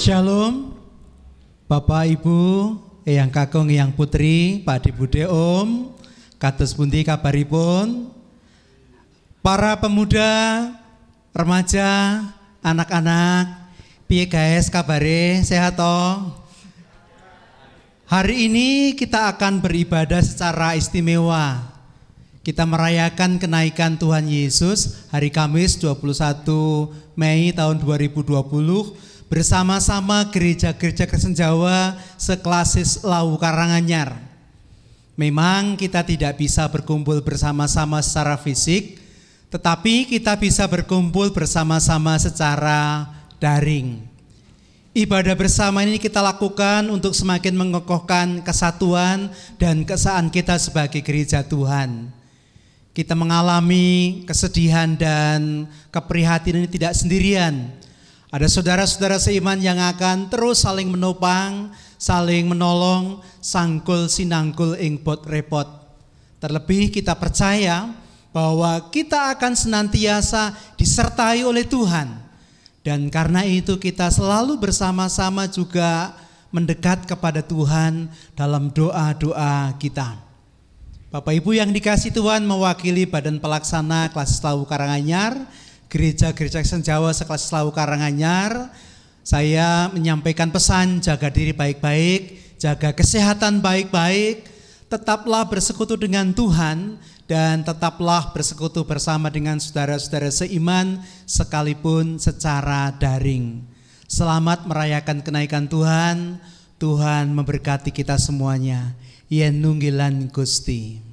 Shalom, Bapak Ibu, Eyang Kakung, Eyang Putri, Pak Bude Om, kados pundi kabaripun? Para pemuda, remaja, anak-anak, piye guys kabare, sehat toh? Hari ini kita akan beribadah secara istimewa. Kita merayakan kenaikan Tuhan Yesus hari Kamis 21 Mei tahun 2020 bersama-sama gereja-gereja Kristen Jawa seklasis Lawu Karanganyar. Memang kita tidak bisa berkumpul bersama-sama secara fisik, tetapi kita bisa berkumpul bersama-sama secara daring. Ibadah bersama ini kita lakukan untuk semakin mengokohkan kesatuan dan keesaan kita sebagai gereja Tuhan. Kita mengalami kesedihan dan keprihatinan ini tidak sendirian. Ada saudara-saudara seiman yang akan terus saling menopang, saling menolong, sangkul sinangkul ing bot repot. Terlebih kita percaya bahwa kita akan senantiasa disertai oleh Tuhan. Dan karena itu kita selalu bersama-sama juga mendekat kepada Tuhan dalam doa-doa kita. Bapak Ibu yang dikasihi Tuhan, mewakili Badan Pelaksana Klasis Lawu Karanganyar, Gereja-gereja Kristen Jawa sekelas Lawu Karanganyar, saya menyampaikan pesan jaga diri baik-baik, jaga kesehatan baik-baik, tetaplah bersekutu dengan Tuhan dan tetaplah bersekutu bersama dengan saudara-saudara seiman sekalipun secara daring. Selamat merayakan kenaikan Tuhan, Tuhan memberkati kita semuanya. Yen nunggilan Gusti.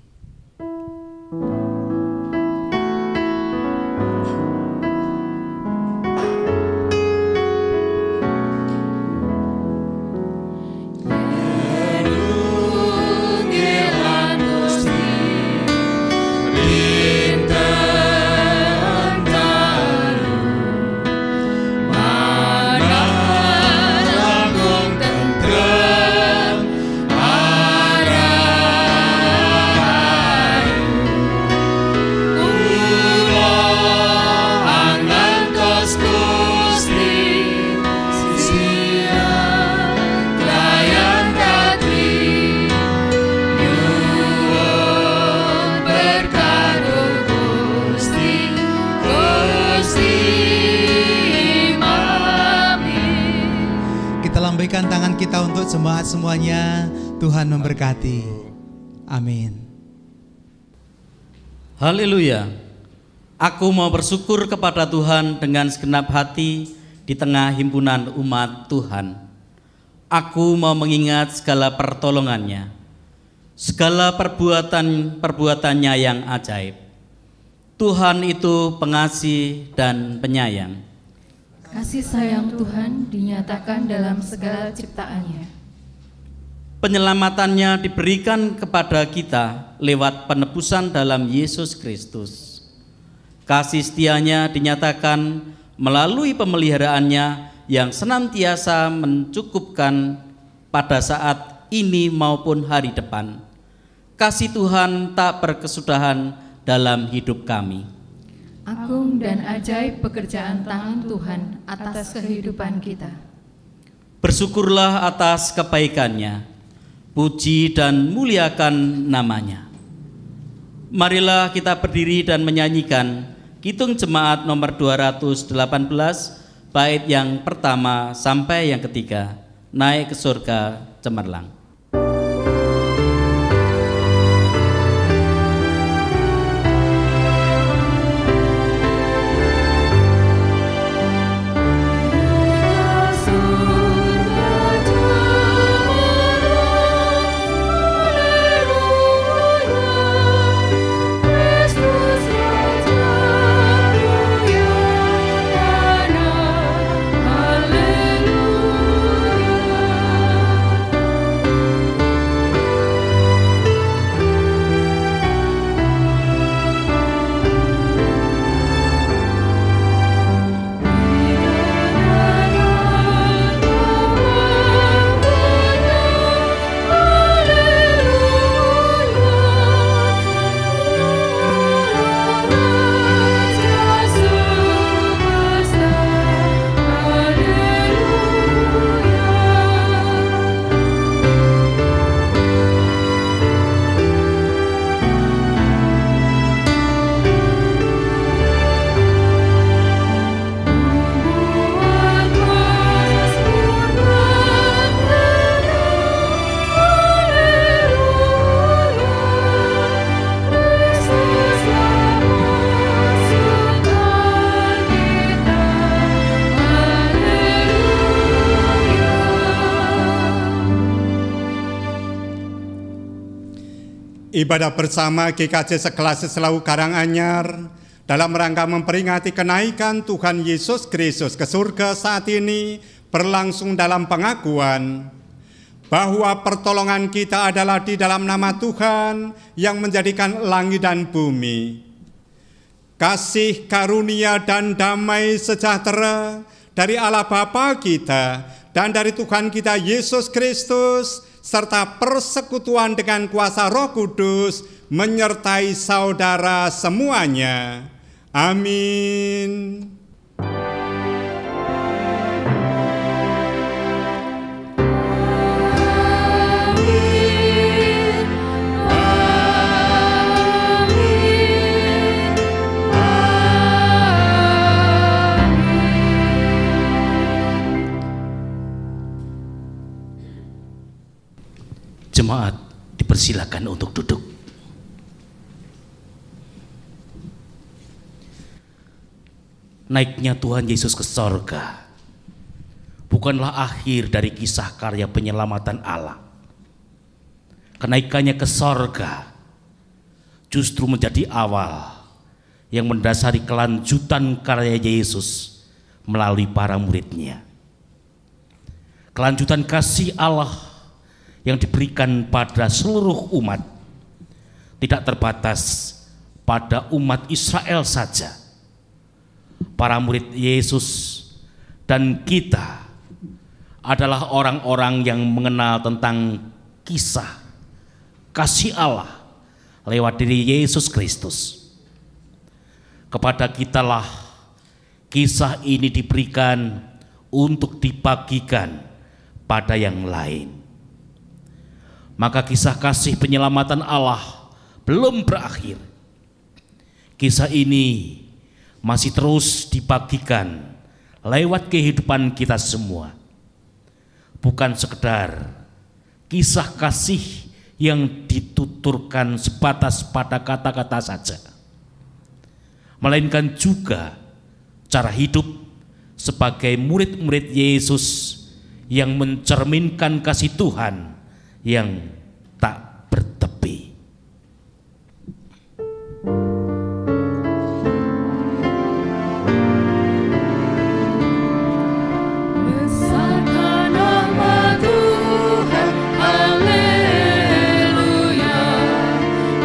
Tangan kita untuk jemaat semuanya, Tuhan memberkati. Amin. Haleluya. Aku mau bersyukur kepada Tuhan dengan segenap hati di tengah himpunan umat Tuhan. Aku mau mengingat segala pertolongannya, segala perbuatannya yang ajaib. Tuhan itu pengasih dan penyayang. Kasih sayang Tuhan dinyatakan dalam segala ciptaannya. Penyelamatannya diberikan kepada kita lewat penebusan dalam Yesus Kristus. Kasih setianya dinyatakan melalui pemeliharaannya yang senantiasa mencukupkan pada saat ini maupun hari depan. Kasih Tuhan tak berkesudahan dalam hidup kami. Agung dan ajaib pekerjaan tangan Tuhan atas kehidupan kita. Bersyukurlah atas kebaikannya, puji dan muliakan namanya. Marilah kita berdiri dan menyanyikan Kidung Jemaat nomor 218, bait yang pertama sampai yang ketiga, Naik ke Surga Cemerlang. Haleluya. Ibadah bersama GKJ Sekelas Selawu Karanganyar dalam rangka memperingati kenaikan Tuhan Yesus Kristus ke surga saat ini berlangsung dalam pengakuan bahwa pertolongan kita adalah di dalam nama Tuhan yang menjadikan langit dan bumi. Kasih, karunia, dan damai sejahtera dari Allah Bapa kita dan dari Tuhan kita Yesus Kristus serta persekutuan dengan kuasa Roh Kudus menyertai saudara semuanya. Amin. Jemaat dipersilakan untuk duduk. Naiknya Tuhan Yesus ke sorga bukanlah akhir dari kisah karya penyelamatan Allah. Kenaikannya ke sorga justru menjadi awal yang mendasari kelanjutan karya Yesus melalui para muridnya. Kelanjutan kasih Allah yang diberikan pada seluruh umat, tidak terbatas pada umat Israel saja. Para murid Yesus dan kita adalah orang-orang yang mengenal tentang kisah kasih Allah lewat diri Yesus Kristus. Kepada kitalah kisah ini diberikan untuk dibagikan pada yang lain. Maka kisah kasih penyelamatan Allah belum berakhir. Kisah ini masih terus dibagikan lewat kehidupan kita semua. Bukan sekedar kisah kasih yang dituturkan sebatas pada kata-kata saja, melainkan juga cara hidup sebagai murid-murid Yesus yang mencerminkan kasih Tuhan yang tak bertepi. Besarkan nama Tuhan, haleluya.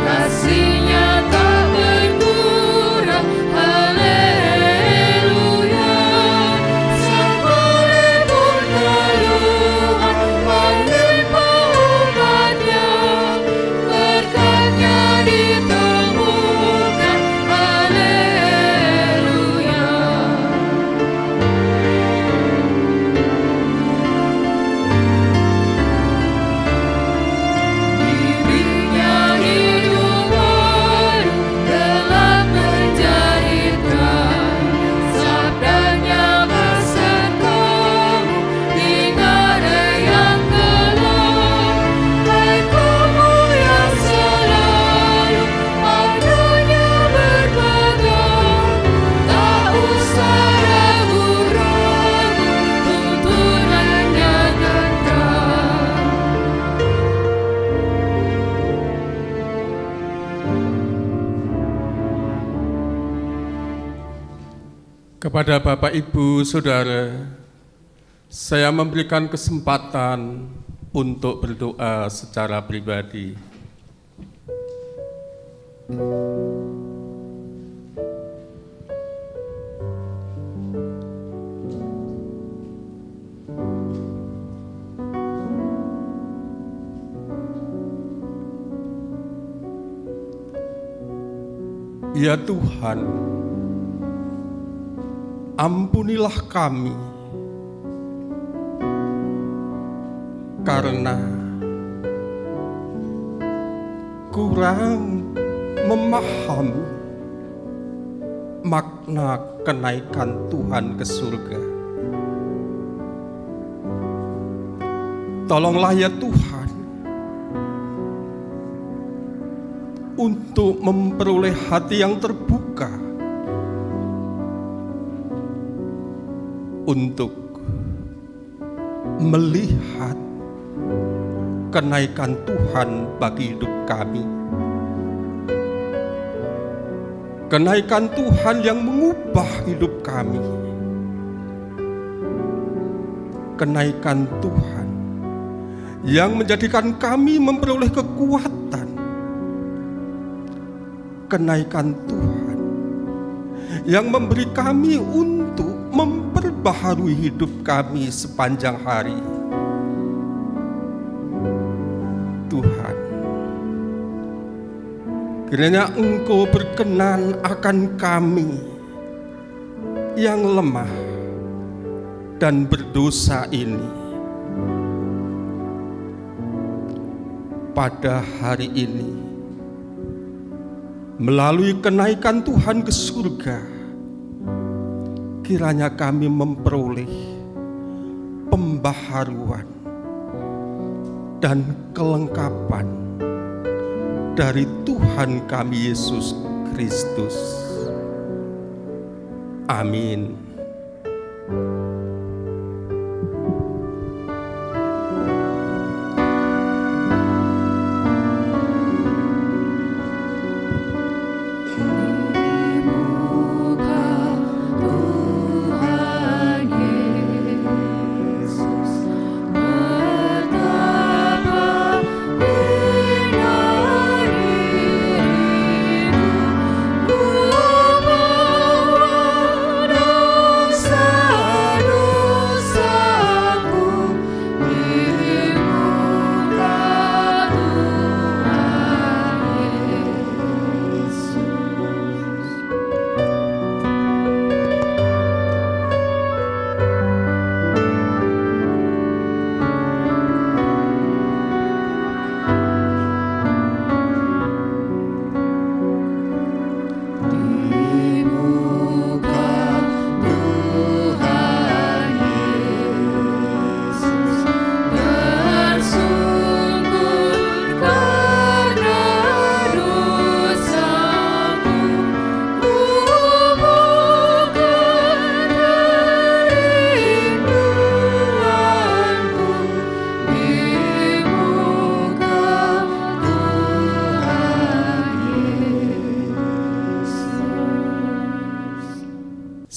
Kasih-Nya tak berkurang, haleluya. Sekalipun keluhan menimpa umatnya, berkat-Nya ditemukan, haleluya. Diberinya hidup baru telah menjadikan, sabda-Nya besertamu hingga hari yang kelak. Baik-Mu yang selalu adu-Nya berpegang, tak usah ragu-ragu, tuntunannya tetap. Kepada Bapak, Ibu, Saudara, saya memberikan kesempatan untuk berdoa secara pribadi. Ya Tuhan, ampunilah kami karena kurang memahami makna kenaikan Tuhan ke surga. Tolonglah ya Tuhan untuk memperoleh hati yang terbuka untuk melihat kenaikan Tuhan bagi hidup kami. kenaikan Tuhan yang mengubah hidup kami, kenaikan Tuhan yang menjadikan kami memperoleh kekuatan, kenaikan Tuhan yang memberi kami untuk memperbaharui hidup kami sepanjang hari. Tuhan, kiranya Engkau berkenan akan kami yang lemah dan berdosa ini. Pada hari ini, melalui kenaikan Tuhan ke surga, kiranya kami memperoleh pembaharuan dan kelengkapan dari Tuhan kami Yesus Kristus. Amin.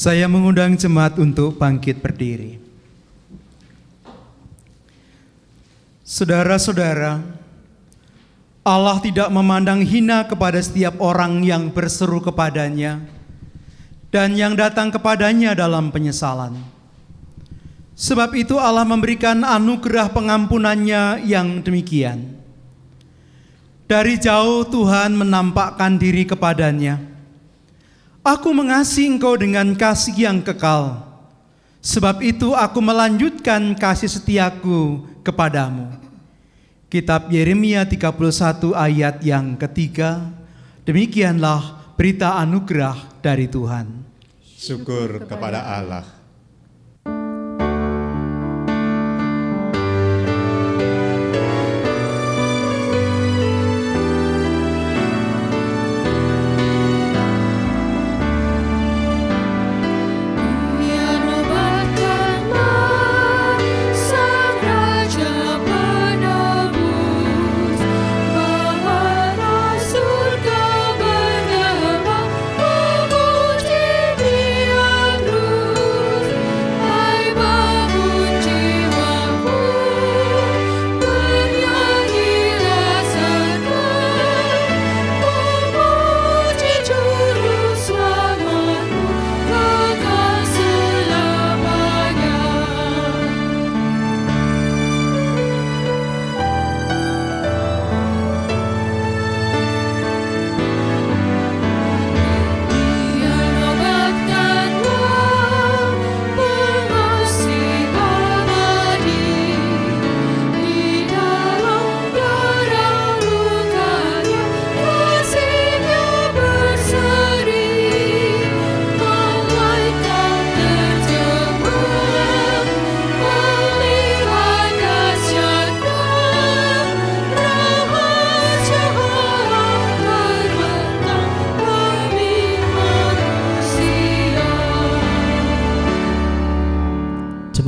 Saya mengundang jemaat untuk bangkit berdiri. Saudara-saudara, Allah tidak memandang hina kepada setiap orang yang berseru kepadanya dan yang datang kepadanya dalam penyesalan. Sebab itu Allah memberikan anugerah pengampunannya yang demikian. Dari jauh Tuhan menampakkan diri kepadanya. Aku mengasihi engkau dengan kasih yang kekal. Sebab itu aku melanjutkan kasih setiaku kepadamu. Kitab Yeremia 31 ayat yang ketiga. Demikianlah berita anugerah dari Tuhan. Syukur kepada Allah.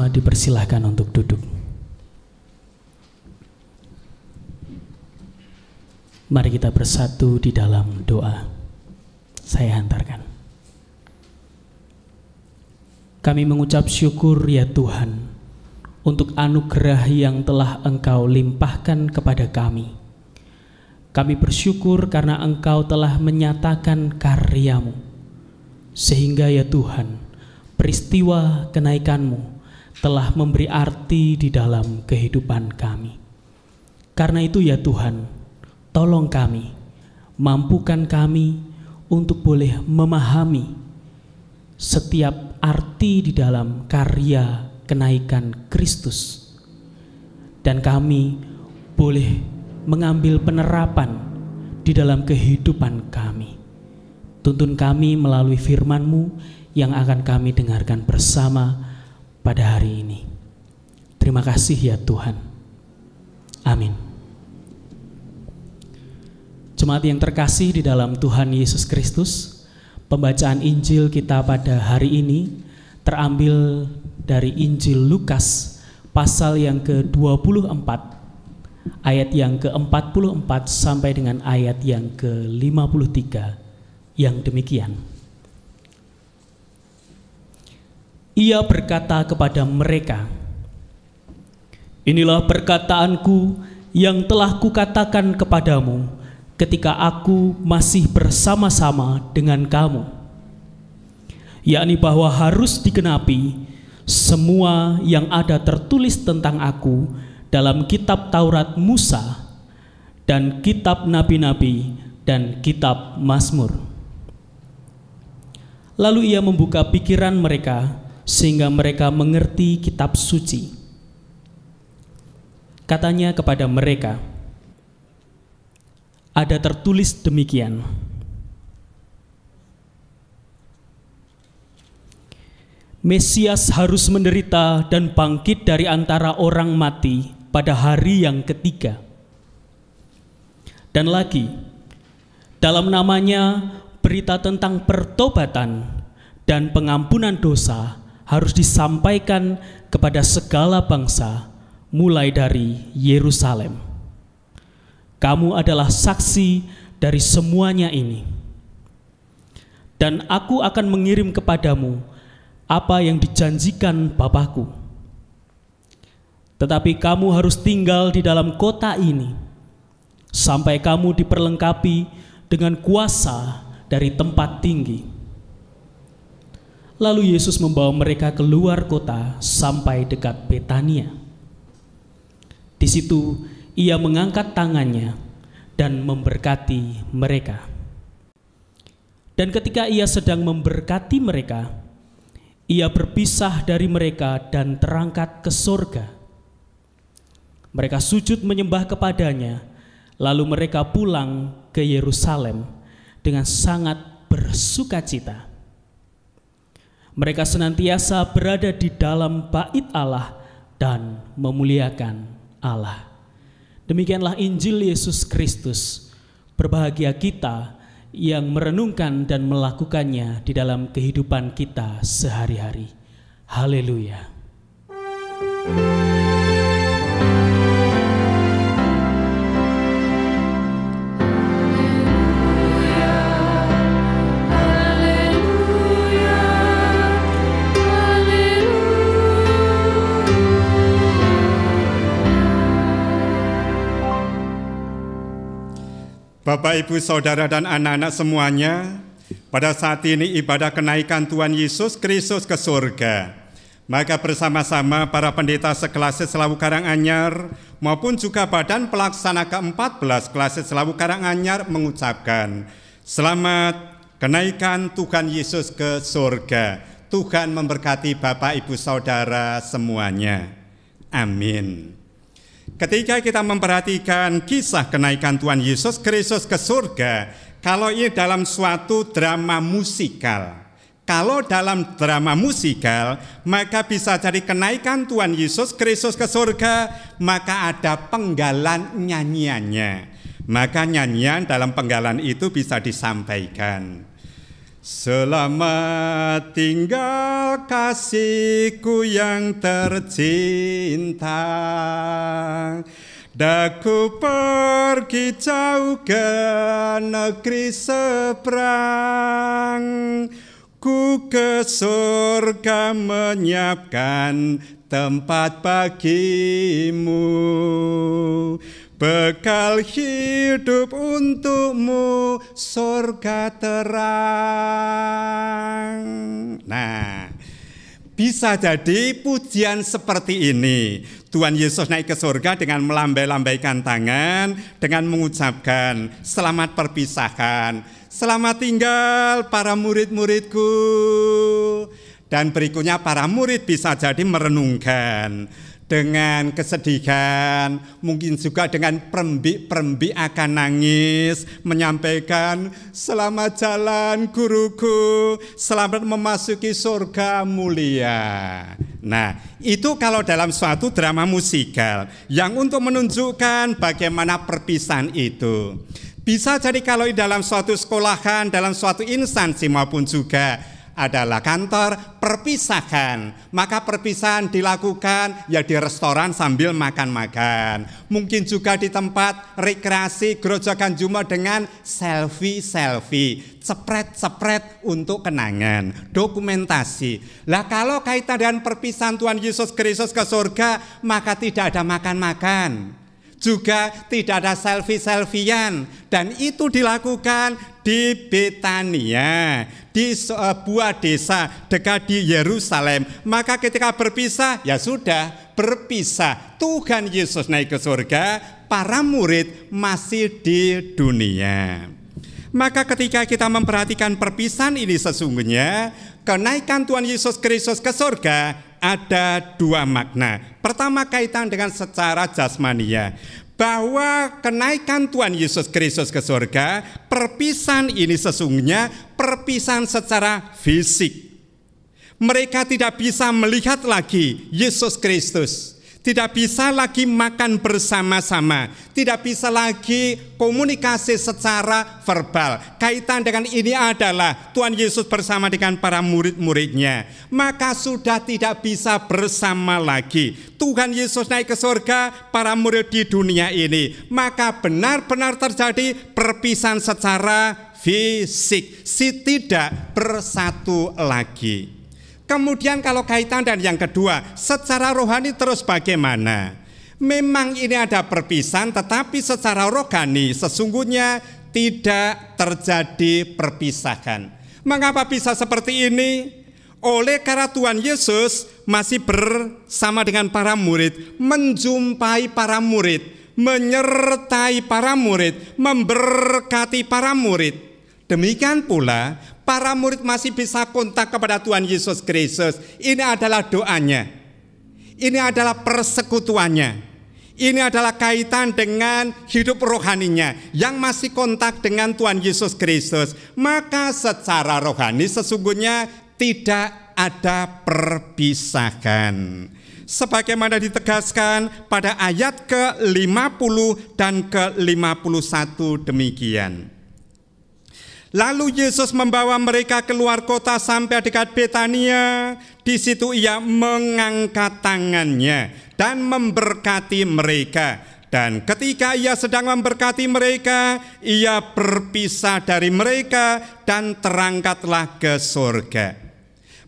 Dipersilahkan untuk duduk. Mari kita bersatu di dalam doa. saya hantarkan. Kami mengucap syukur ya Tuhan untuk anugerah yang telah Engkau limpahkan kepada kami. Kami bersyukur karena Engkau telah menyatakan karya-Mu, sehingga ya Tuhan, peristiwa kenaikan-Mu telah memberi arti di dalam kehidupan kami. Karena itu ya Tuhan, tolong kami, mampukan kami untuk boleh memahami setiap arti di dalam karya kenaikan Kristus, dan kami boleh mengambil penerapan di dalam kehidupan kami. Tuntun kami melalui firman-Mu yang akan kami dengarkan bersama pada hari ini. Terima kasih ya Tuhan. Amin. Jemaat yang terkasih di dalam Tuhan Yesus Kristus, pembacaan Injil kita pada hari ini terambil dari Injil Lukas pasal yang ke-24, ayat yang ke-44 sampai dengan ayat yang ke-53 yang demikian. Ia berkata kepada mereka, "Inilah perkataanku yang telah kukatakan kepadamu ketika aku masih bersama-sama dengan kamu, yakni bahwa harus digenapi semua yang ada tertulis tentang aku dalam kitab Taurat Musa dan kitab nabi-nabi dan kitab Mazmur." Lalu ia membuka pikiran mereka sehingga mereka mengerti kitab suci. Katanya kepada mereka, ada tertulis demikian, Mesias harus menderita dan bangkit dari antara orang mati pada hari yang ketiga. Dan lagi, dalam namanya berita tentang pertobatan dan pengampunan dosa harus disampaikan kepada segala bangsa, mulai dari Yerusalem. Kamu adalah saksi dari semuanya ini. Dan aku akan mengirim kepadamu apa yang dijanjikan Bapakku. Tetapi kamu harus tinggal di dalam kota ini sampai kamu diperlengkapi dengan kuasa dari tempat tinggi. Lalu Yesus membawa mereka keluar kota sampai dekat Betania. Di situ ia mengangkat tangannya dan memberkati mereka. Dan ketika ia sedang memberkati mereka, ia berpisah dari mereka dan terangkat ke sorga. Mereka sujud menyembah kepadanya, lalu mereka pulang ke Yerusalem dengan sangat bersukacita. Mereka senantiasa berada di dalam bait Allah dan memuliakan Allah. Demikianlah Injil Yesus Kristus. Berbahagia kita yang merenungkan dan melakukannya di dalam kehidupan kita sehari-hari. Haleluya. Bapak, Ibu, Saudara, dan anak-anak semuanya, pada saat ini ibadah kenaikan Tuhan Yesus Kristus ke surga. Maka bersama-sama para pendeta sekelas Selawu Karanganyar maupun juga badan pelaksana ke-14 kelas Selawu Karanganyar mengucapkan, selamat kenaikan Tuhan Yesus ke surga. Tuhan memberkati Bapak, Ibu, Saudara semuanya. Amin. Ketika kita memperhatikan kisah kenaikan Tuhan Yesus Kristus ke surga, kalau ini dalam suatu drama musikal, kalau dalam drama musikal, maka bisa jadi kenaikan Tuhan Yesus Kristus ke surga, maka ada penggalan nyanyiannya. Maka nyanyian dalam penggalan itu bisa disampaikan. Selamat tinggal kasihku yang tercinta, Daku pergi jauh ke negeri seberang, ku ke surga menyiapkan tempat bagimu, bekal hidup untukmu, surga terang. Nah, bisa jadi pujian seperti ini. Tuhan Yesus naik ke surga dengan melambai-lambaikan tangan, dengan mengucapkan selamat perpisahan, selamat tinggal para murid-muridku. Dan berikutnya para murid bisa jadi merenungkan dengan kesedihan, mungkin juga dengan perembik-perembik akan nangis, menyampaikan selamat jalan guruku, selamat memasuki surga mulia. Nah, itu kalau dalam suatu drama musikal yang untuk menunjukkan bagaimana perpisahan itu. Bisa jadi kalau di dalam suatu sekolahan, dalam suatu instansi maupun juga adalah kantor perpisahan, maka perpisahan dilakukan ya di restoran sambil makan-makan, mungkin juga di tempat rekreasi gerojokan Jumat dengan selfie, cepret-cepret untuk kenangan, dokumentasi. Lah kalau kaitan dengan perpisahan Tuhan Yesus Kristus ke surga, maka tidak ada makan-makan, juga tidak ada selfie-selfian, dan itu dilakukan di Betania, di sebuah desa dekat di Yerusalem. Maka ketika berpisah, ya sudah berpisah. Tuhan Yesus naik ke surga, para murid masih di dunia. Maka ketika kita memperhatikan perpisahan ini, sesungguhnya kenaikan Tuhan Yesus Kristus ke surga ada dua makna. Pertama, kaitan dengan secara jasmania, bahwa kenaikan Tuhan Yesus Kristus ke surga, perpisahan ini sesungguhnya perpisahan secara fisik. Mereka tidak bisa melihat lagi Yesus Kristus, tidak bisa lagi makan bersama-sama, tidak bisa lagi komunikasi secara verbal. Kaitan dengan ini adalah Tuhan Yesus bersama dengan para murid-muridnya, maka sudah tidak bisa bersama lagi. Tuhan Yesus naik ke surga, para murid di dunia ini, maka benar-benar terjadi perpisahan secara fisik, tidak bersatu lagi. Kemudian kalau kaitan dan yang kedua, secara rohani terus bagaimana? Memang ini ada perpisahan, tetapi secara rohani sesungguhnya tidak terjadi perpisahan. Mengapa bisa seperti ini? Oleh karena Tuhan Yesus masih bersama dengan para murid, menjumpai para murid, menyertai para murid, memberkati para murid. Demikian pula para murid masih bisa kontak kepada Tuhan Yesus Kristus. Ini adalah doanya, ini adalah persekutuannya, ini adalah kaitan dengan hidup rohaninya yang masih kontak dengan Tuhan Yesus Kristus. Maka secara rohani sesungguhnya tidak ada perpisahan, sebagaimana ditegaskan pada ayat ke-50 dan ke-51 demikian. Lalu Yesus membawa mereka keluar kota sampai dekat Betania. Di situ ia mengangkat tangannya dan memberkati mereka. Dan ketika ia sedang memberkati mereka, ia berpisah dari mereka dan terangkatlah ke surga.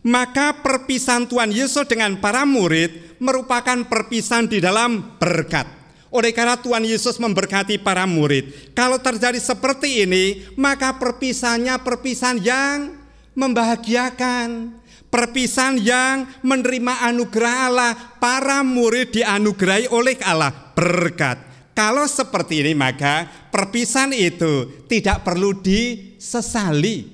Maka perpisahan Tuhan Yesus dengan para murid merupakan perpisahan di dalam berkat. Oleh karena Tuhan Yesus memberkati para murid, kalau terjadi seperti ini, maka perpisahannya perpisahan yang membahagiakan, perpisahan yang menerima anugerah Allah. Para murid dianugerahi oleh Allah berkat. Kalau seperti ini, maka perpisahan itu tidak perlu disesali.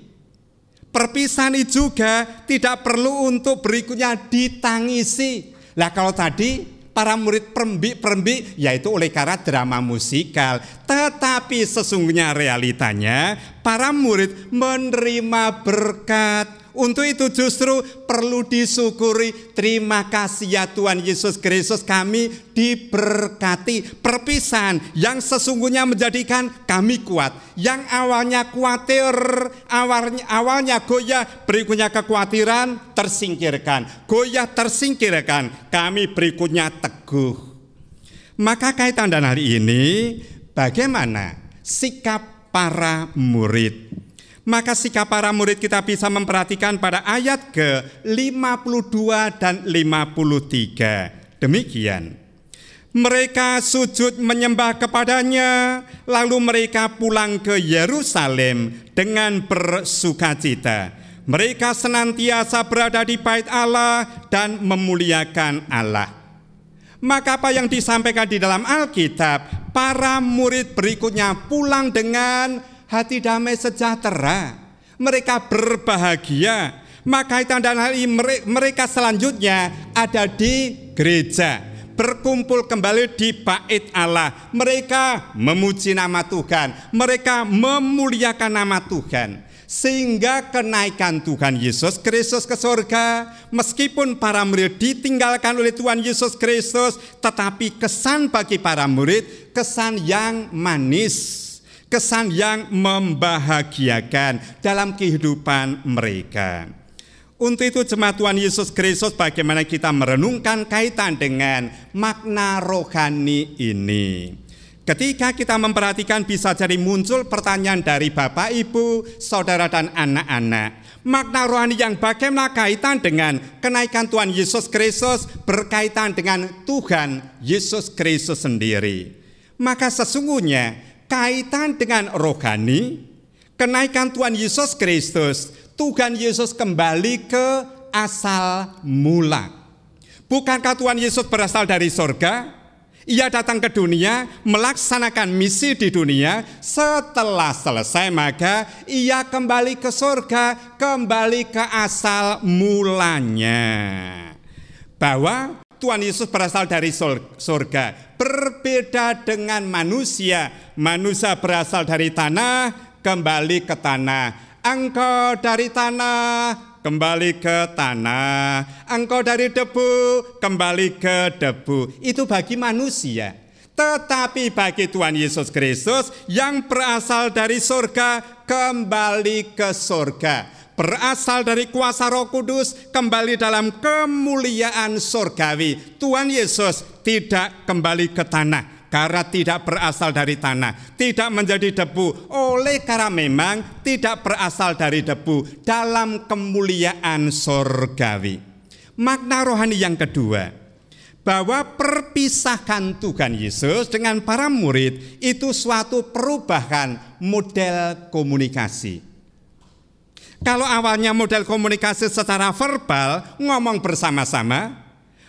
Perpisahan itu juga tidak perlu untuk berikutnya ditangisi. Lah kalau tadi para murid perembik, yaitu oleh karena drama musikal. Tetapi sesungguhnya realitanya para murid menerima berkat. Untuk itu justru perlu disyukuri. Terima kasih ya Tuhan Yesus Kristus, kami diberkati. Perpisahan yang sesungguhnya menjadikan kami kuat. Yang awalnya khawatir, awalnya goyah, berikutnya kekhawatiran tersingkirkan. Goyah tersingkirkan, kami berikutnya teguh. Maka kaitan dengan hal ini, bagaimana sikap para murid? Maka sikap para murid kita bisa memperhatikan pada ayat ke-52 dan 53. Demikian. Mereka sujud menyembah kepadanya, lalu mereka pulang ke Yerusalem dengan bersukacita. Mereka senantiasa berada di bait Allah dan memuliakan Allah. Maka apa yang disampaikan di dalam Alkitab, para murid berikutnya pulang dengan hati damai sejahtera. Mereka berbahagia. Maka dan hal ini mereka selanjutnya ada di gereja, berkumpul kembali di bait Allah. Mereka memuji nama Tuhan, mereka memuliakan nama Tuhan. Sehingga kenaikan Tuhan Yesus Kristus ke surga, meskipun para murid ditinggalkan oleh Tuhan Yesus Kristus, tetapi kesan bagi para murid, kesan yang manis, kesan yang membahagiakan dalam kehidupan mereka. Untuk itu jemaat Tuhan Yesus Kristus, bagaimana kita merenungkan kaitan dengan makna rohani ini. Ketika kita memperhatikan bisa jadi muncul pertanyaan dari Bapak, Ibu, Saudara dan anak-anak. Makna rohani yang bagaimana kaitan dengan kenaikan Tuhan Yesus Kristus berkaitan dengan Tuhan Yesus Kristus sendiri. Maka sesungguhnya kaitan dengan rohani, kenaikan Tuhan Yesus Kristus, Tuhan Yesus kembali ke asal mula. Bukankah Tuhan Yesus berasal dari surga? Ia datang ke dunia, melaksanakan misi di dunia. Setelah selesai maka ia kembali ke surga, kembali ke asal mulanya. Bahwa Tuhan Yesus berasal dari surga, berbeda dengan manusia. Manusia berasal dari tanah, kembali ke tanah. Engkau dari tanah, kembali ke tanah. Engkau dari debu, kembali ke debu. Itu bagi manusia. Tetapi bagi Tuhan Yesus Kristus yang berasal dari surga, kembali ke surga. Berasal dari kuasa Roh Kudus, kembali dalam kemuliaan surgawi. Tuhan Yesus tidak kembali ke tanah karena tidak berasal dari tanah, tidak menjadi debu. Oleh karena memang tidak berasal dari debu, dalam kemuliaan surgawi. Makna rohani yang kedua, bahwa perpisahan Tuhan Yesus dengan para murid itu suatu perubahan model komunikasi. Kalau awalnya model komunikasi secara verbal, ngomong bersama-sama,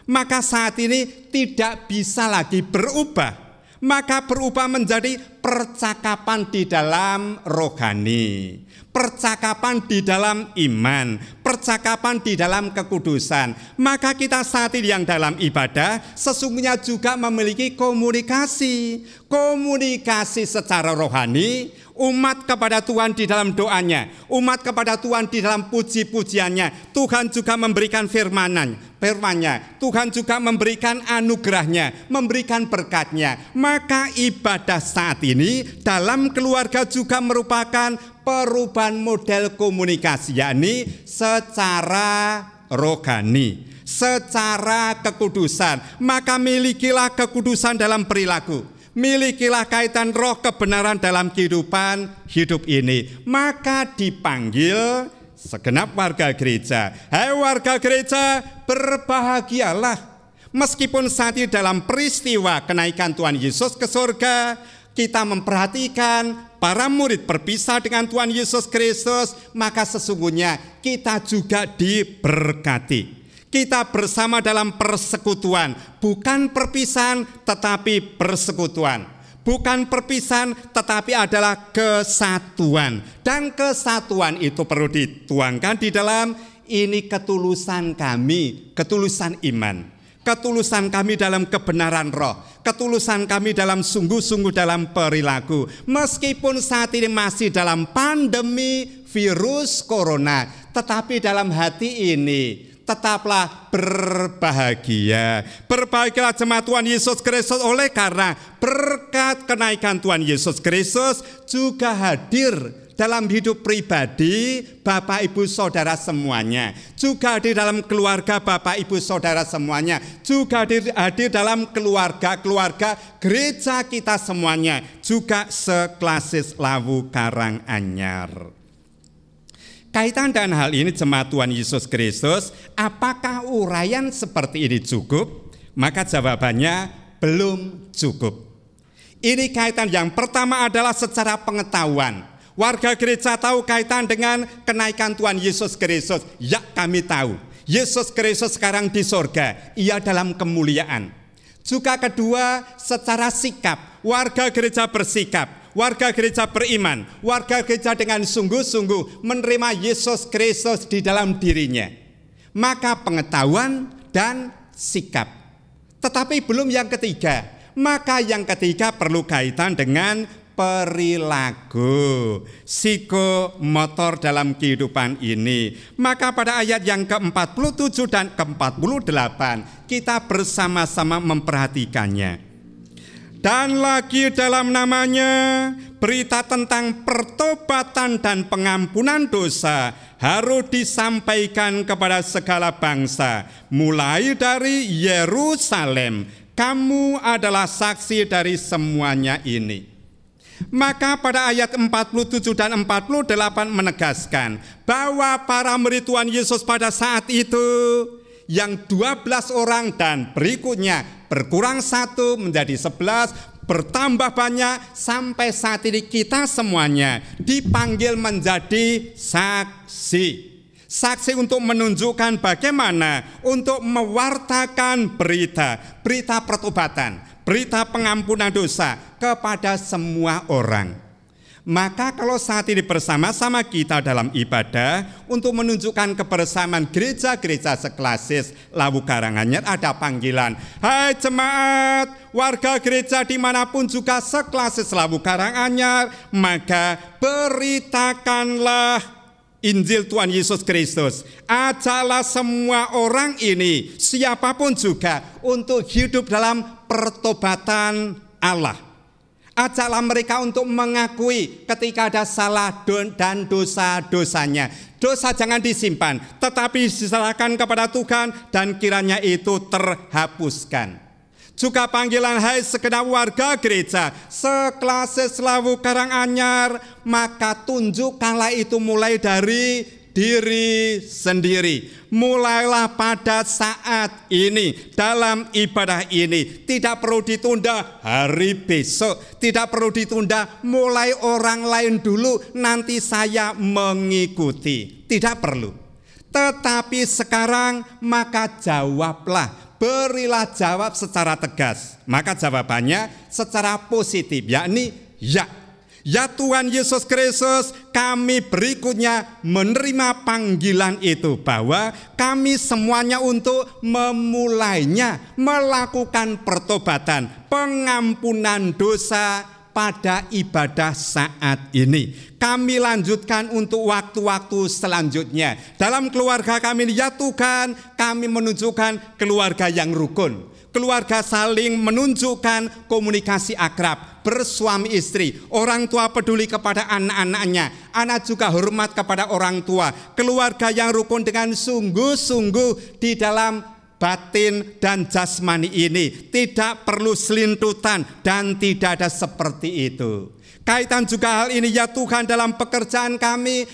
maka saat ini tidak bisa lagi berubah. Maka berubah menjadi percakapan di dalam rohani, percakapan di dalam iman, percakapan di dalam kekudusan. Maka kita saat ini yang dalam ibadah sesungguhnya juga memiliki komunikasi. Komunikasi secara rohani, umat kepada Tuhan di dalam doanya, umat kepada Tuhan di dalam puji-pujiannya. Tuhan juga memberikan firman-Nya, Tuhan juga memberikan anugerahnya, memberikan berkatnya. Maka ibadah saat ini dalam keluarga juga merupakan perubahan model komunikasi, yakni secara rohani, secara kekudusan. Maka milikilah kekudusan dalam perilaku, milikilah kaitan roh kebenaran dalam kehidupan hidup ini. Maka dipanggil segenap warga gereja. Hai warga gereja, berbahagialah. Meskipun saat ini dalam peristiwa kenaikan Tuhan Yesus ke surga, kita memperhatikan para murid berpisah dengan Tuhan Yesus Kristus, maka sesungguhnya kita juga diberkati. Kita bersama dalam persekutuan, bukan perpisahan tetapi persekutuan. Bukan perpisahan tetapi adalah kesatuan. Dan kesatuan itu perlu dituangkan di dalam ini ketulusan kami, ketulusan iman. Ketulusan kami dalam kebenaran roh, ketulusan kami dalam sungguh-sungguh dalam perilaku. Meskipun saat ini masih dalam pandemi virus corona, tetapi dalam hati ini tetaplah berbahagia. Berbahagialah jemaat Tuhan Yesus Kristus, oleh karena berkat kenaikan Tuhan Yesus Kristus juga hadir dalam hidup pribadi Bapak Ibu Saudara semuanya, juga hadir dalam keluarga Bapak Ibu Saudara semuanya, juga hadir dalam keluarga gereja kita semuanya, juga seklasis Lawu Karanganyar. Kaitan dengan hal ini jemaat Tuhan Yesus Kristus, apakah uraian seperti ini cukup? Maka jawabannya belum cukup. Ini kaitan yang pertama adalah secara pengetahuan. Warga gereja tahu kaitan dengan kenaikan Tuhan Yesus Kristus. Ya, kami tahu. Yesus Kristus sekarang di sorga. Ia dalam kemuliaan. Juga kedua, secara sikap. Warga gereja bersikap. Warga gereja beriman. Warga gereja dengan sungguh-sungguh menerima Yesus Kristus di dalam dirinya. Maka pengetahuan dan sikap. Tetapi belum yang ketiga. Maka yang ketiga perlu kaitan dengan perilaku, psikomotor dalam kehidupan ini. Maka pada ayat yang ke-47 dan ke-48 kita bersama-sama memperhatikannya. Dan lagi dalam namanya berita tentang pertobatan dan pengampunan dosa harus disampaikan kepada segala bangsa, mulai dari Yerusalem. Kamu adalah saksi dari semuanya ini. Maka pada ayat 47 dan 48 menegaskan bahwa para murid Tuhan Yesus pada saat itu yang 12 orang dan berikutnya berkurang 1 menjadi 11, bertambah banyak sampai saat ini kita semuanya dipanggil menjadi saksi. Saksi untuk menunjukkan bagaimana untuk mewartakan berita pertobatan, berita pengampunan dosa kepada semua orang. Maka kalau saat ini bersama-sama kita dalam ibadah untuk menunjukkan kebersamaan gereja-gereja seklasis Lawu Karanganyar, ada panggilan, hai jemaat, warga gereja dimanapun juga seklasis Lawu Karanganyar, maka beritakanlah Injil Tuhan Yesus Kristus. Ajaklah semua orang ini, siapapun juga, untuk hidup dalam pertobatan Allah. Ajaklah mereka untuk mengakui ketika ada salah dan dosa-dosanya. Dosa jangan disimpan, tetapi diserahkan kepada Tuhan dan kiranya itu terhapuskan. Juga panggilan, hai segenap warga gereja seklasis Lawu Karanganyar, maka tunjukkanlah itu mulai dari diri sendiri. Mulailah pada saat ini, dalam ibadah ini. Tidak perlu ditunda hari besok, tidak perlu ditunda mulai orang lain dulu, nanti saya mengikuti. Tidak perlu. Tetapi sekarang maka jawablah. Berilah jawab secara tegas. Maka jawabannya secara positif, yakni ya. Ya Tuhan Yesus Kristus, kami berikutnya menerima panggilan itu, bahwa kami semuanya untuk memulainya, melakukan pertobatan, pengampunan dosa pada ibadah saat ini. Kami lanjutkan untuk waktu-waktu selanjutnya. Dalam keluarga kami, ya Tuhan, kami menunjukkan keluarga yang rukun. Keluarga saling menunjukkan komunikasi akrab, bersuami istri, orang tua peduli kepada anak-anaknya, anak juga hormat kepada orang tua. Keluarga yang rukun dengan sungguh-sungguh di dalam batin dan jasmani ini, tidak perlu selintutan dan tidak ada seperti itu. Kaitan juga hal ini, ya Tuhan, dalam pekerjaan kami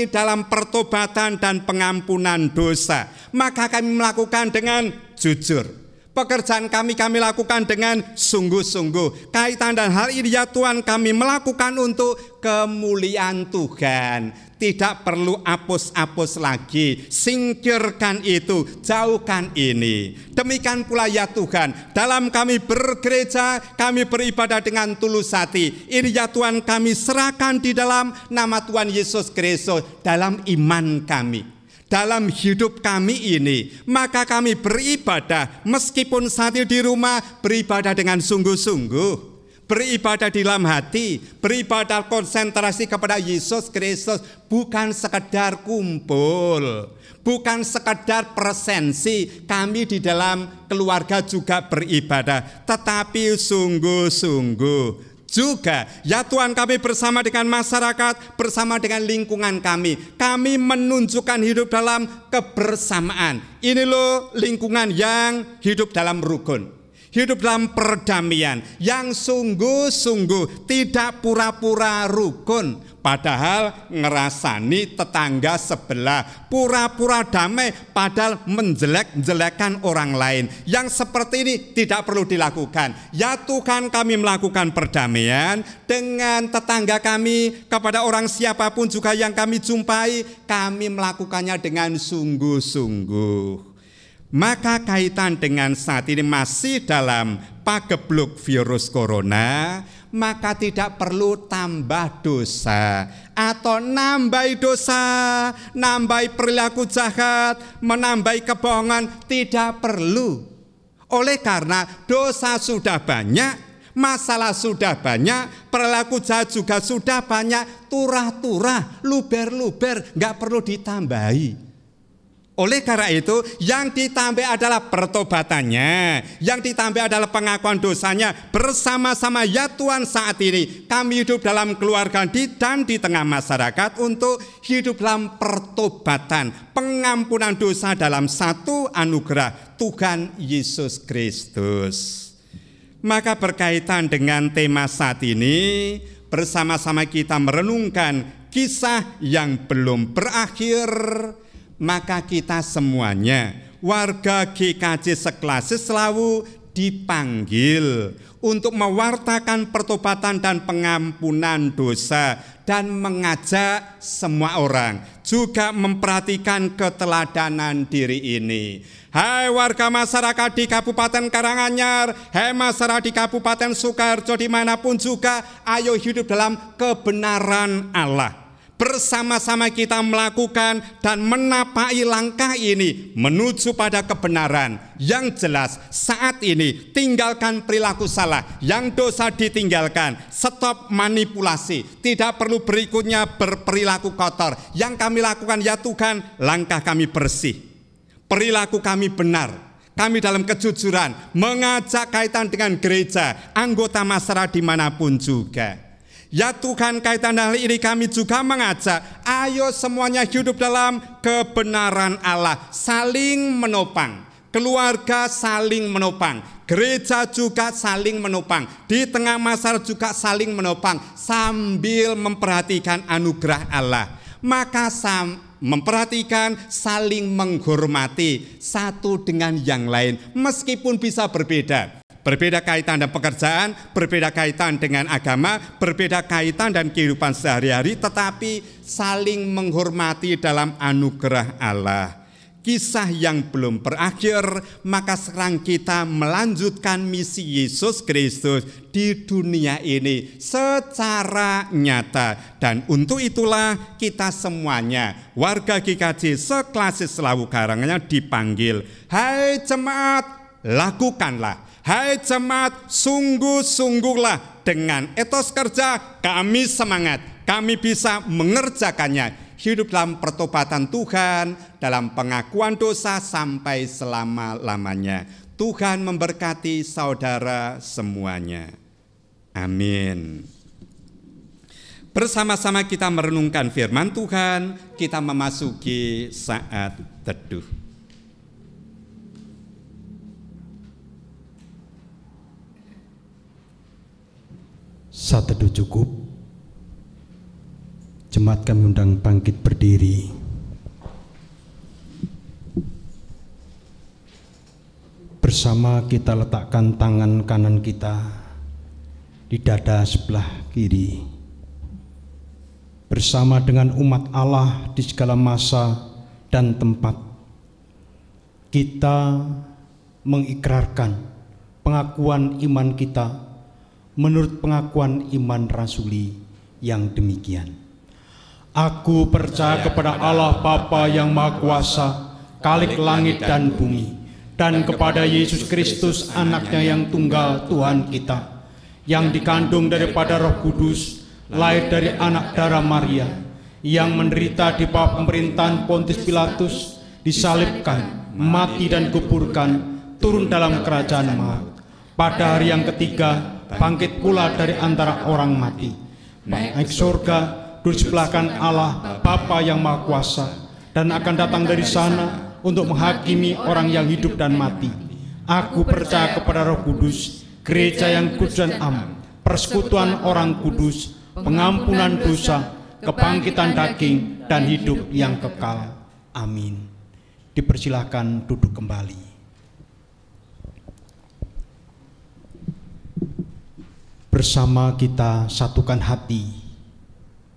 dalam pertobatan dan pengampunan dosa, maka kami melakukan dengan jujur. Pekerjaan kami lakukan dengan sungguh-sungguh. Kaitan dan hal ini, ya Tuhan, kami melakukan untuk kemuliaan Tuhan. Tidak perlu hapus-hapus lagi, singkirkan itu, jauhkan ini. Demikian pula ya Tuhan, dalam kami bergereja, kami beribadah dengan tulus hati. Ini ya Tuhan, kami serahkan di dalam nama Tuhan Yesus Kristus, dalam iman kami, dalam hidup kami ini. Maka kami beribadah, meskipun saat ini di rumah, beribadah dengan sungguh-sungguh. Beribadah di dalam hati, beribadah konsentrasi kepada Yesus Kristus, bukan sekedar kumpul, bukan sekedar presensi. Kami di dalam keluarga juga beribadah, tetapi sungguh-sungguh, Juga, ya Tuhan, kami bersama dengan masyarakat, bersama dengan lingkungan kami menunjukkan hidup dalam kebersamaan. Ini loh lingkungan yang hidup dalam rukun, hidup dalam perdamaian, yang sungguh-sungguh tidak pura-pura rukun, padahal ngerasani tetangga sebelah, pura-pura damai padahal menjelek-jelekan orang lain. Yang seperti ini tidak perlu dilakukan. Ya Tuhan, kami melakukan perdamaian dengan tetangga kami, kepada orang siapapun juga yang kami jumpai, kami melakukannya dengan sungguh-sungguh. Maka kaitan dengan saat ini masih dalam pagebluk virus corona, maka tidak perlu tambah dosa atau nambahi dosa, nambahi perilaku jahat, menambahi kebohongan, tidak perlu. Oleh karena dosa sudah banyak, masalah sudah banyak, perilaku jahat juga sudah banyak, turah-turah, luber-luber, nggak perlu ditambahi. Oleh karena itu, yang ditambah adalah pertobatannya, yang ditambah adalah pengakuan dosanya. Bersama-sama ya Tuhan, saat ini kami hidup dalam keluarga dan di tengah masyarakat untuk hidup dalam pertobatan, pengampunan dosa dalam satu anugerah Tuhan Yesus Kristus. Maka berkaitan dengan tema saat ini, bersama-sama kita merenungkan kisah yang belum berakhir. Maka kita semuanya, warga GKJ Seklasis Selawu, dipanggil untuk mewartakan pertobatan dan pengampunan dosa, dan mengajak semua orang juga memperhatikan keteladanan diri ini. Hai warga masyarakat di Kabupaten Karanganyar, hai masyarakat di Kabupaten Sukoharjo, dimanapun juga, ayo hidup dalam kebenaran Allah. Bersama-sama kita melakukan dan menapaki langkah ini menuju pada kebenaran yang jelas. Saat ini tinggalkan perilaku salah, yang dosa ditinggalkan, stop manipulasi, tidak perlu berikutnya berperilaku kotor. Yang kami lakukan ya Tuhan, langkah kami bersih, perilaku kami benar, kami dalam kejujuran, mengajak kaitan dengan gereja, anggota masyarakat dimanapun juga. Ya Tuhan, kaitan hal ini kami juga mengajak, ayo semuanya hidup dalam kebenaran Allah, saling menopang, keluarga saling menopang, gereja juga saling menopang, di tengah masyarakat juga saling menopang, sambil memperhatikan anugerah Allah. Maka memperhatikan, saling menghormati satu dengan yang lain, meskipun bisa berbeda. Berbeda kaitan dan pekerjaan, berbeda kaitan dengan agama, berbeda kaitan dan kehidupan sehari-hari, tetapi saling menghormati dalam anugerah Allah. Kisah yang belum berakhir, maka sekarang kita melanjutkan misi Yesus Kristus di dunia ini secara nyata. Dan untuk itulah kita semuanya, warga GKJ Seklasis Selawu Karanganyar, dipanggil. Hai jemaat, lakukanlah. Hai jemaat, sungguh-sungguhlah, dengan etos kerja kami semangat, kami bisa mengerjakannya. Hidup dalam pertobatan Tuhan, dalam pengakuan dosa sampai selama-lamanya. Tuhan memberkati saudara semuanya. Amin. Bersama-sama kita merenungkan firman Tuhan, kita memasuki saat teduh. Saat teduh cukup, jemaat kami undang bangkit berdiri. Bersama kita letakkan tangan kanan kita di dada sebelah kiri. Bersama dengan umat Allah di segala masa dan tempat, kita mengikrarkan pengakuan iman kita menurut pengakuan iman rasuli yang demikian. Aku percaya kepada Allah Bapa yang Maha Kuasa, Khalik langit dan bumi, dan kepada Yesus Kristus anaknya yang tunggal Tuhan kita, yang dikandung daripada Roh Kudus, lahir dari anak darah Maria, yang menderita di bawah pemerintahan Pontius Pilatus, disalibkan, mati dan kuburkan, turun dalam kerajaan maut. Pada hari yang ketiga bangkit pula dari antara orang mati, naik surga, duduk sebelah kanan Allah Bapa yang Maha Kuasa, dan akan datang dari sana untuk menghakimi orang yang hidup dan mati. Aku percaya kepada Roh Kudus, gereja yang kudus dan am, persekutuan orang kudus, pengampunan dosa, kebangkitan daging, dan hidup yang kekal. Amin. Dipersilahkan duduk kembali. Bersama kita satukan hati,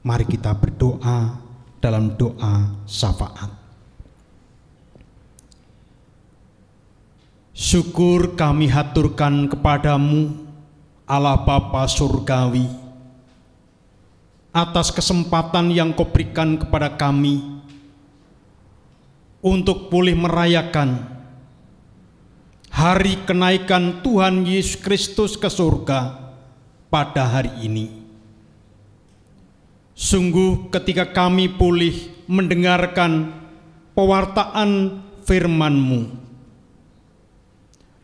mari kita berdoa dalam doa syafaat. Syukur kami haturkan kepadamu, Allah Bapa Surgawi, atas kesempatan yang Kau berikan kepada kami untuk boleh merayakan hari kenaikan Tuhan Yesus Kristus ke surga pada hari ini. Sungguh ketika kami boleh mendengarkan pewartaan firman-Mu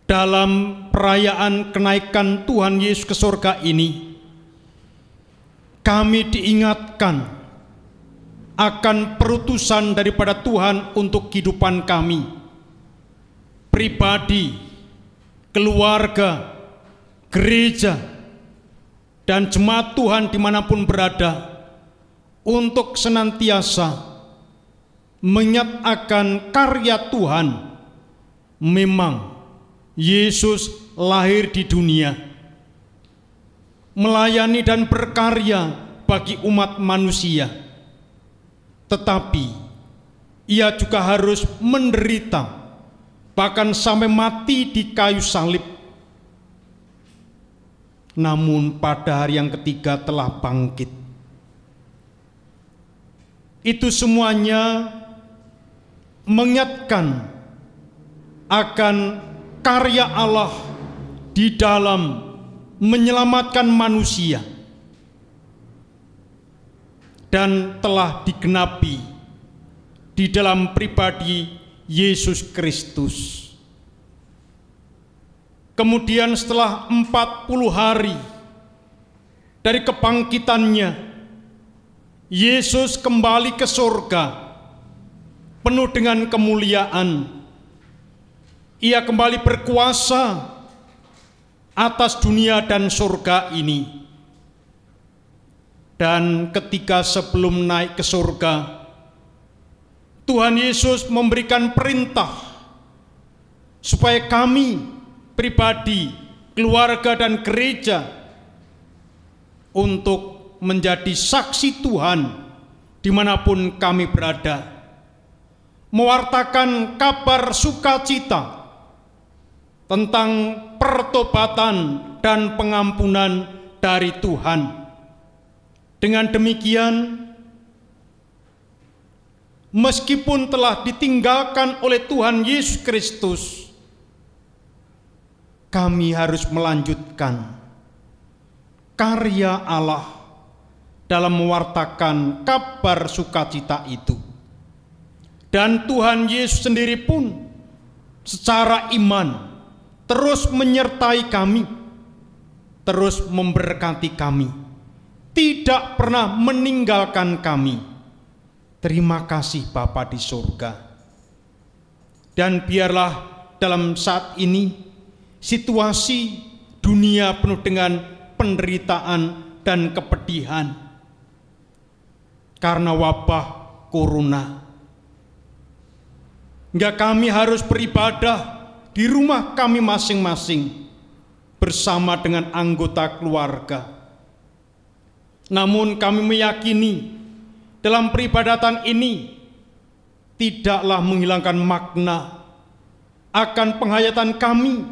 dalam perayaan kenaikan Tuhan Yesus ke surga ini, kami diingatkan akan perutusan daripada Tuhan untuk kehidupan kami, pribadi, keluarga, gereja, dan jemaat Tuhan dimanapun berada, untuk senantiasa menyatakan karya Tuhan. Memang Yesus lahir di dunia, melayani dan berkarya bagi umat manusia, tetapi Ia juga harus menderita, bahkan sampai mati di kayu salib. Namun pada hari yang ketiga telah bangkit. Itu semuanya mengingatkan akan karya Allah di dalam menyelamatkan manusia, dan telah digenapi di dalam pribadi Yesus Kristus. Kemudian setelah 40 hari dari kebangkitannya, Yesus kembali ke surga penuh dengan kemuliaan. Ia kembali berkuasa atas dunia dan surga ini. Dan ketika sebelum naik ke surga, Tuhan Yesus memberikan perintah supaya kami pribadi, keluarga, dan gereja untuk menjadi saksi Tuhan dimanapun kami berada, mewartakan kabar sukacita tentang pertobatan dan pengampunan dari Tuhan. Dengan demikian, meskipun telah ditinggalkan oleh Tuhan Yesus Kristus, kami harus melanjutkan karya Allah dalam mewartakan kabar sukacita itu. Dan Tuhan Yesus sendiri pun secara iman terus menyertai kami, terus memberkati kami, tidak pernah meninggalkan kami. Terima kasih Bapa di surga. Dan biarlah dalam saat ini situasi dunia penuh dengan penderitaan dan kepedihan karena wabah corona. Hingga kami harus beribadah di rumah kami masing-masing bersama dengan anggota keluarga. Namun kami meyakini dalam peribadatan ini tidaklah menghilangkan makna akan penghayatan kami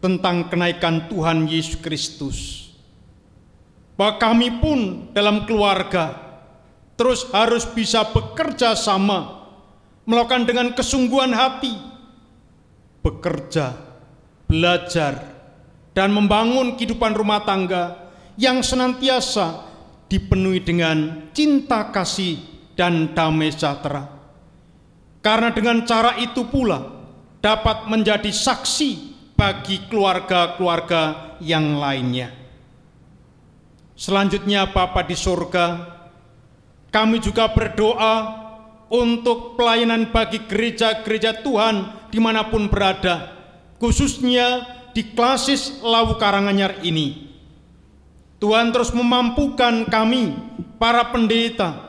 tentang kenaikan Tuhan Yesus Kristus. Bahwa kami pun dalam keluarga terus harus bisa bekerja sama, melakukan dengan kesungguhan hati, bekerja, belajar, dan membangun kehidupan rumah tangga yang senantiasa dipenuhi dengan cinta kasih dan damai sejahtera. Karena dengan cara itu pula dapat menjadi saksi bagi keluarga-keluarga yang lainnya. Selanjutnya Bapa di surga, kami juga berdoa untuk pelayanan bagi gereja-gereja Tuhan dimanapun berada, khususnya di Klasis Lawu Karanganyar ini. Tuhan terus memampukan kami, para pendeta,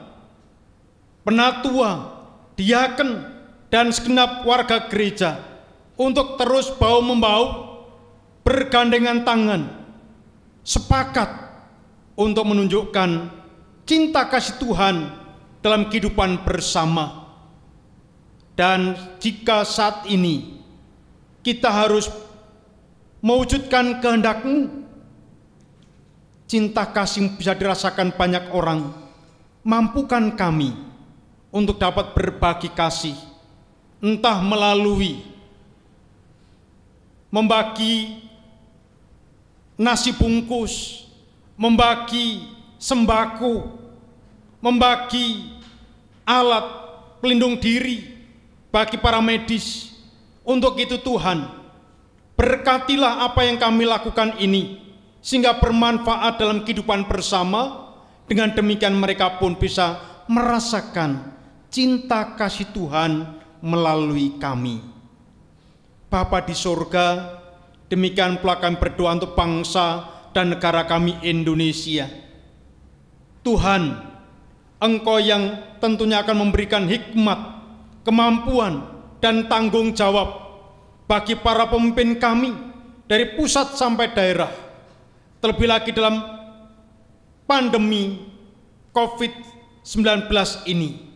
penatua, diaken, dan segenap warga gereja untuk terus bahu-membahu, bergandengan tangan, sepakat untuk menunjukkan cinta kasih Tuhan dalam kehidupan bersama. Dan jika saat ini kita harus mewujudkan kehendak-Mu, cinta kasih bisa dirasakan banyak orang, mampukan kami untuk dapat berbagi kasih, entah melalui membagi nasi bungkus, membagi sembako, membagi alat pelindung diri bagi para medis. Untuk itu Tuhan, berkatilah apa yang kami lakukan ini, sehingga bermanfaat dalam kehidupan bersama. Dengan demikian mereka pun bisa merasakan cinta kasih Tuhan melalui kami. Bapa di surga, demikian pula kami berdoa untuk bangsa dan negara kami Indonesia. Tuhan, Engkau yang tentunya akan memberikan hikmat, kemampuan, dan tanggung jawab bagi para pemimpin kami dari pusat sampai daerah, terlebih lagi dalam pandemi COVID-19 ini,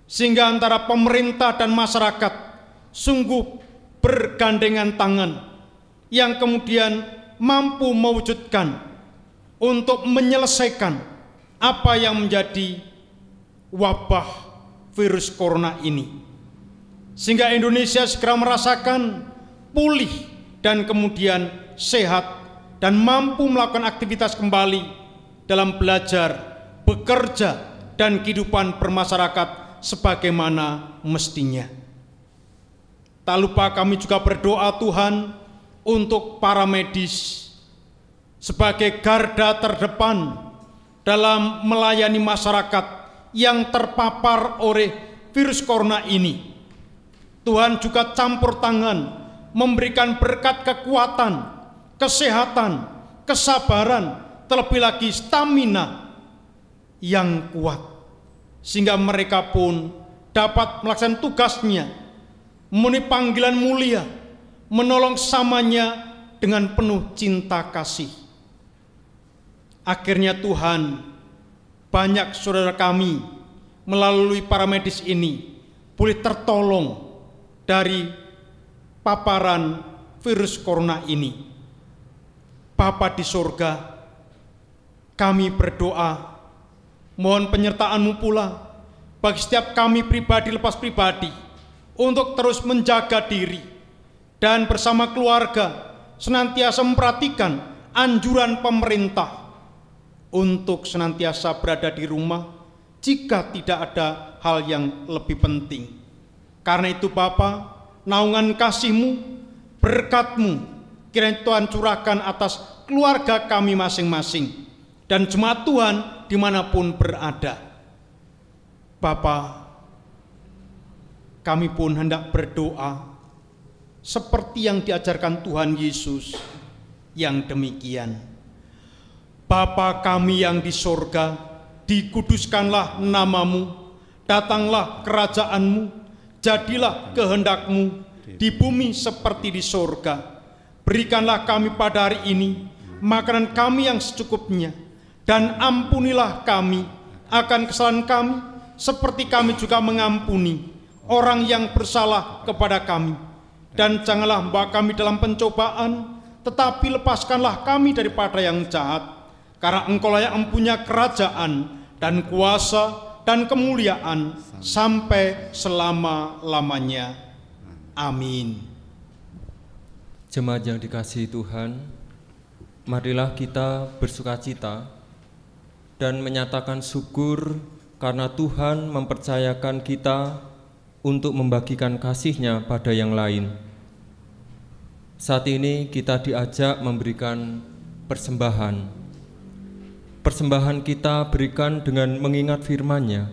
sehingga antara pemerintah dan masyarakat sungguh bergandengan tangan, yang kemudian mampu mewujudkan untuk menyelesaikan apa yang menjadi wabah virus corona ini, sehingga Indonesia segera merasakan pulih dan kemudian sehat dan mampu melakukan aktivitas kembali dalam belajar, bekerja, dan kehidupan bermasyarakat sebagaimana mestinya. Tak lupa kami juga berdoa Tuhan untuk para medis sebagai garda terdepan dalam melayani masyarakat yang terpapar oleh virus corona ini. Tuhan juga campur tangan memberikan berkat kekuatan, kesehatan, kesabaran, terlebih lagi stamina yang kuat, sehingga mereka pun dapat melaksanakan tugasnya, memenuhi panggilan mulia, menolong sesamanya dengan penuh cinta kasih. Akhirnya Tuhan, banyak saudara kami melalui para medis ini boleh tertolong dari paparan virus corona ini. Bapa di surga, kami berdoa, mohon penyertaan-Mu pula bagi setiap kami pribadi lepas pribadi untuk terus menjaga diri dan bersama keluarga senantiasa memperhatikan anjuran pemerintah untuk senantiasa berada di rumah jika tidak ada hal yang lebih penting. Karena itu Bapa, naungan kasih-Mu, berkat-Mu kiranya Tuhan curahkan atas keluarga kami masing-masing dan jemaat Tuhan dimanapun berada. Bapa, kami pun hendak berdoa seperti yang diajarkan Tuhan Yesus yang demikian. Bapa kami yang di sorga, dikuduskanlah nama-Mu, datanglah kerajaan-Mu, jadilah kehendak-Mu di bumi seperti di sorga. Berikanlah kami pada hari ini makanan kami yang secukupnya, dan ampunilah kami akan kesalahan kami, seperti kami juga mengampuni orang yang bersalah kepada kami. Dan janganlah membawa kami dalam pencobaan, tetapi lepaskanlah kami daripada yang jahat. Karena Engkau-lah yang mempunyai kerajaan dan kuasa dan kemuliaan sampai selama-lamanya. Amin. Jemaat yang dikasihi Tuhan, marilah kita bersukacita dan menyatakan syukur karena Tuhan mempercayakan kita untuk membagikan kasih-Nya pada yang lain. Saat ini kita diajak memberikan persembahan. Persembahan kita berikan dengan mengingat firman-Nya.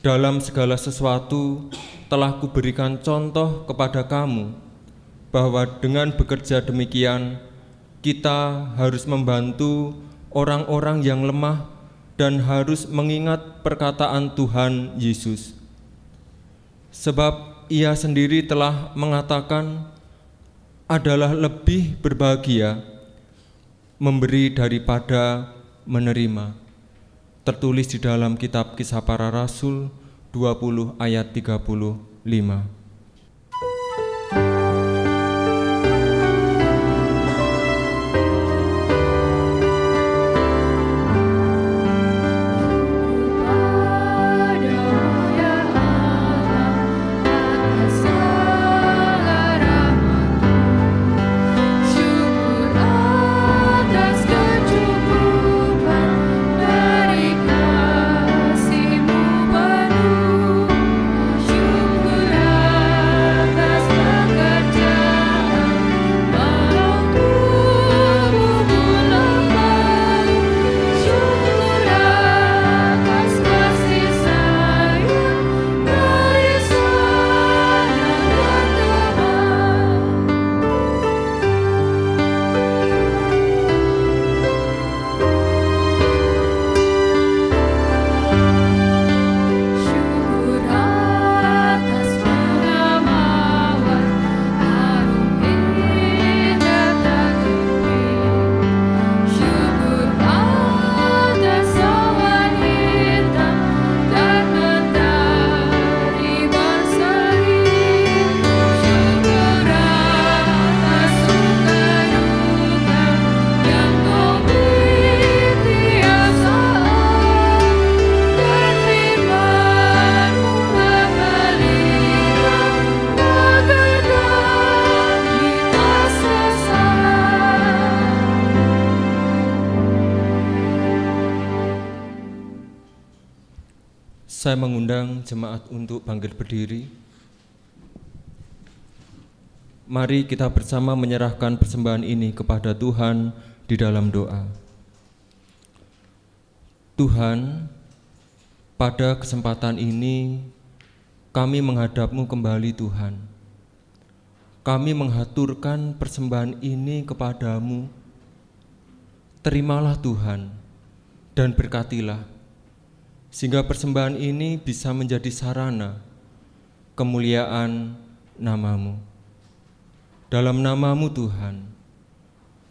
Dalam segala sesuatu telah kuberikan contoh kepada kamu, bahwa dengan bekerja demikian, kita harus membantu orang-orang yang lemah dan harus mengingat perkataan Tuhan Yesus. Sebab Ia sendiri telah mengatakan, adalah lebih berbahagia memberi daripada menerima. Tertulis di dalam kitab Kisah Para Rasul 20 ayat 35. Saya mengundang jemaat untuk bangkit berdiri. Mari kita bersama menyerahkan persembahan ini kepada Tuhan di dalam doa. Tuhan, pada kesempatan ini kami menghadap-Mu kembali Tuhan. Kami menghaturkan persembahan ini kepadamu. Terimalah Tuhan dan berkatilah, sehingga persembahan ini bisa menjadi sarana kemuliaan nama-Mu. Dalam nama-Mu Tuhan,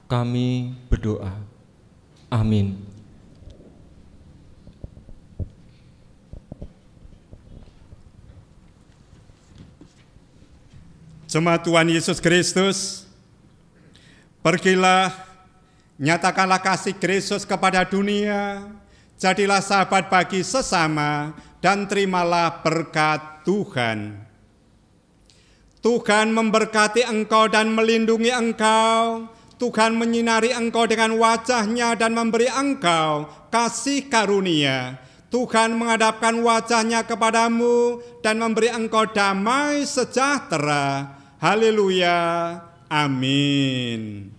kami berdoa. Amin. Jemaat Tuhan Yesus Kristus, pergilah, nyatakanlah kasih Kristus kepada dunia, jadilah sahabat bagi sesama, dan terimalah berkat Tuhan. Tuhan memberkati engkau dan melindungi engkau. Tuhan menyinari engkau dengan wajah-Nya dan memberi engkau kasih karunia. Tuhan menghadapkan wajah-Nya kepadamu dan memberi engkau damai sejahtera. Haleluya. Amin.